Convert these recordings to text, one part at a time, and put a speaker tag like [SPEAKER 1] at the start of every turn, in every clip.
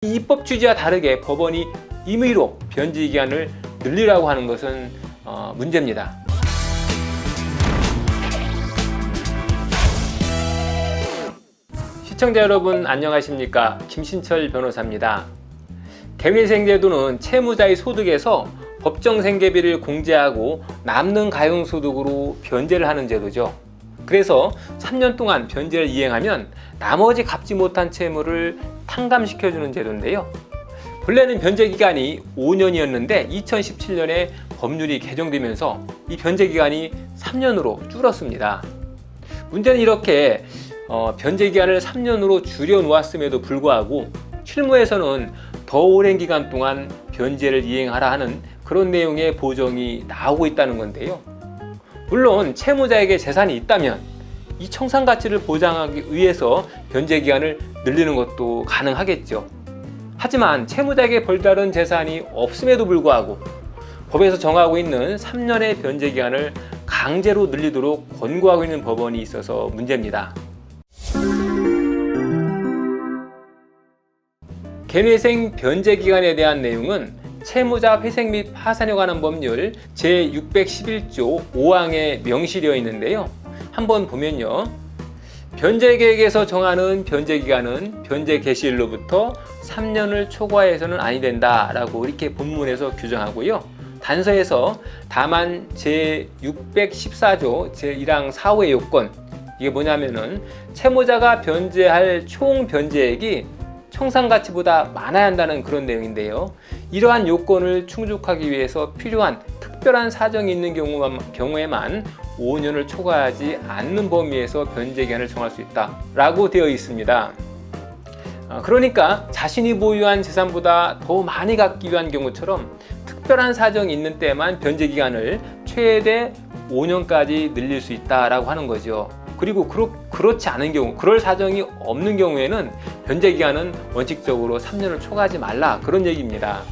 [SPEAKER 1] 이 입법 취지와 다르게 법원이 임의로 변제기간을 늘리라고 하는 것은 문제입니다. 시청자 여러분 안녕하십니까? 김신철 변호사입니다. 개미생제도는 채무자의 소득에서 법정 생계비를 공제하고 남는 가용소득으로 변제를 하는 제도죠. 그래서 3년 동안 변제를 이행하면 나머지 갚지 못한 채무를 탕감시켜주는 제도인데요. 본래는 변제기간이 5년이었는데 2017년에 법률이 개정되면서 이 변제기간이 3년으로 줄었습니다. 문제는 이렇게 변제기간을 3년으로 줄여놓았음에도 불구하고 실무에서는 더 오랜 기간 동안 변제를 이행하라 하는 그런 내용의 보정이 나오고 있다는 건데요. 물론 채무자에게 재산이 있다면 이 청산가치를 보장하기 위해서 변제기간을 늘리는 것도 가능하겠죠. 하지만 채무자에게 별다른 재산이 없음에도 불구하고 법에서 정하고 있는 3년의 변제기간을 강제로 늘리도록 권고하고 있는 법원이 있어서 문제입니다. 개미회생 변제기간에 대한 내용은 채무자 회생 및 파산에 관한 법률 제611조 5항에 명시되어 있는데요. 한번 보면요. 변제계획에서 정하는 변제기간은 변제 개시일로부터 3년을 초과해서는 아니 된다 라고 이렇게 본문에서 규정하고요. 단서에서 다만 제614조 제1항 4호의 요건, 이게 뭐냐면은 채무자가 변제할 총 변제액이 청산가치보다 많아야 한다는 그런 내용인데요. 이러한 요건을 충족하기 위해서 필요한 특별한 사정이 있는 경우에만 5년을 초과하지 않는 범위에서 변제기간을 정할 수 있다라고 되어 있습니다. 그러니까 자신이 보유한 재산보다 더 많이 갖기 위한 경우처럼 특별한 사정이 있는 때만 변제기간을 최대 5년까지 늘릴 수 있다라고 하는 거죠. 그리고 그렇지 않은 경우, 그럴 사정이 없는 경우에는 변제기간은 원칙적으로 3년을 초과하지 말라, 그런 얘기입니다.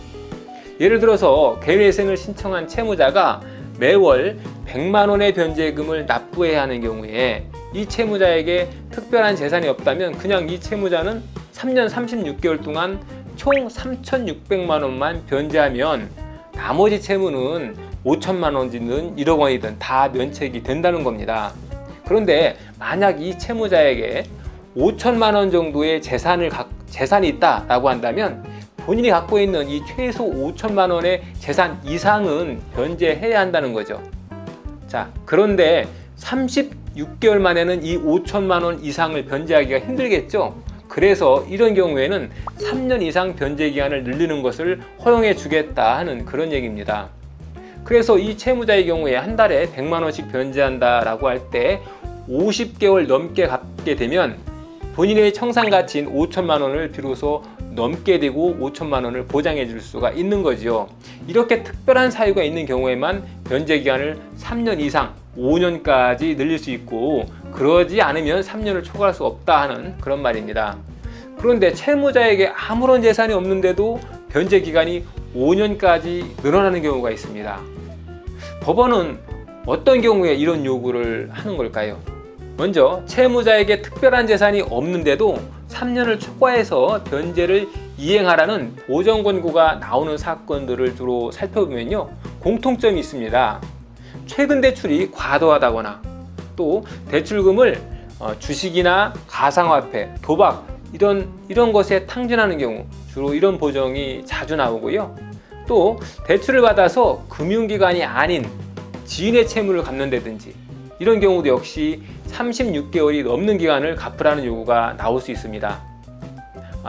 [SPEAKER 1] 예를 들어서 개미회생을 신청한 채무자가 매월 100만 원의 변제금을 납부해야 하는 경우에 이 채무자에게 특별한 재산이 없다면 그냥 이 채무자는 3년 36개월 동안 총 3,600만 원만 변제하면 나머지 채무는 5천만 원이든 1억 원이든 다 면책이 된다는 겁니다. 그런데 만약 이 채무자에게 5천만 원 정도의 재산이 있다라고 한다면 본인이 갖고 있는 이 최소 5천만 원의 재산 이상은 변제해야 한다는 거죠. 자, 그런데 36개월 만에는 이 5천만 원 이상을 변제하기가 힘들겠죠. 그래서 이런 경우에는 3년 이상 변제기간을 늘리는 것을 허용해 주겠다 하는 그런 얘기입니다. 그래서 이 채무자의 경우에 한 달에 100만 원씩 변제한다라고 할 때 50개월 넘게 갚게 되면 본인의 청산가치인 5천만 원을 비로소 넘게 되고 5천만 원을 보장해 줄 수가 있는 거죠. 이렇게 특별한 사유가 있는 경우에만 변제기간을 3년 이상 5년까지 늘릴 수 있고, 그러지 않으면 3년을 초과할 수 없다 하는 그런 말입니다. 그런데 채무자에게 아무런 재산이 없는데도 변제기간이 5년까지 늘어나는 경우가 있습니다. 법원은 어떤 경우에 이런 요구를 하는 걸까요? 먼저 채무자에게 특별한 재산이 없는데도 3년을 초과해서 변제를 이행하라는 보정 권고가 나오는 사건들을 주로 살펴보면요, 공통점이 있습니다. 최근 대출이 과도하다거나 또 대출금을 주식이나 가상화폐, 도박 이런 것에 탕진하는 경우, 주로 이런 보정이 자주 나오고요. 또 대출을 받아서 금융기관이 아닌 지인의 채무를 갚는다든지 이런 경우도 역시 36개월이 넘는 기간을 갚으라는 요구가 나올 수 있습니다.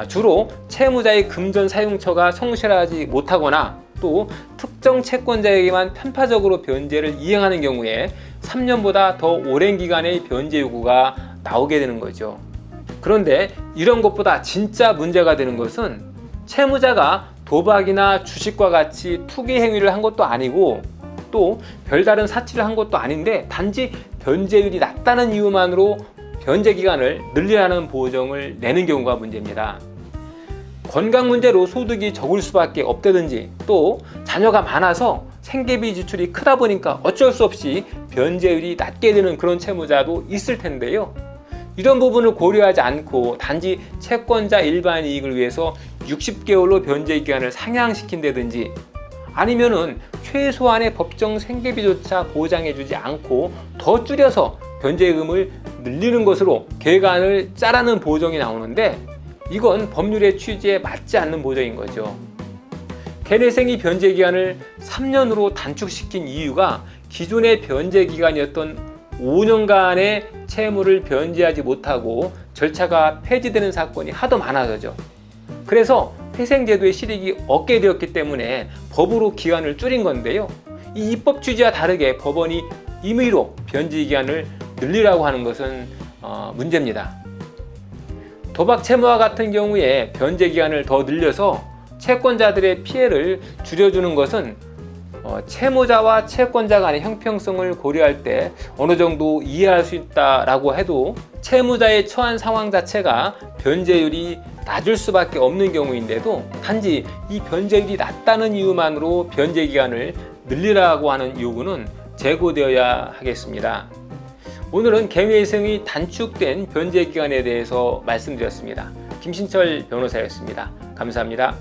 [SPEAKER 1] 주로 채무자의 금전 사용처가 성실하지 못하거나 또 특정 채권자에게만 편파적으로 변제를 이행하는 경우에 3년보다 더 오랜 기간의 변제 요구가 나오게 되는 거죠. 그런데 이런 것보다 진짜 문제가 되는 것은 채무자가 도박이나 주식과 같이 투기 행위를 한 것도 아니고 또 별다른 사치를 한 것도 아닌데 단지 변제율이 낮다는 이유만으로 변제기간을 늘리라는 보정을 내는 경우가 문제입니다. 건강 문제로 소득이 적을 수밖에 없다든지 또 자녀가 많아서 생계비 지출이 크다 보니까 어쩔 수 없이 변제율이 낮게 되는 그런 채무자도 있을 텐데요. 이런 부분을 고려하지 않고 단지 채권자 일반 이익을 위해서 60개월로 변제 기간을 상향시킨다든지 아니면은 최소한의 법정 생계비조차 보장해주지 않고 더 줄여서 변제금을 늘리는 것으로 계간을 짜라는 보정이 나오는데 이건 법률의 취지에 맞지 않는 보정인 거죠. 개내생이 변제 기간을 3년으로 단축시킨 이유가 기존의 변제 기간이었던 5년간의 채무를 변제하지 못하고 절차가 폐지되는 사건이 하도 많아서죠. 그래서 회생제도의 실익이 얻게 되었기 때문에 법으로 기간을 줄인 건데요. 이 입법 취지와 다르게 법원이 임의로 변제 기간을 늘리라고 하는 것은 문제입니다. 도박 채무와 같은 경우에 변제 기간을 더 늘려서 채권자들의 피해를 줄여주는 것은 채무자와 채권자 간의 형평성을 고려할 때 어느 정도 이해할 수 있다라고 해도 채무자의 처한 상황 자체가 변제율이 낮을 수밖에 없는 경우인데도 단지 이 변제율이 낮다는 이유만으로 변제 기간을 늘리라고 하는 요구는 재고되어야 하겠습니다. 오늘은 개회생이 단축된 변제 기간에 대해서 말씀드렸습니다. 김신철 변호사였습니다. 감사합니다.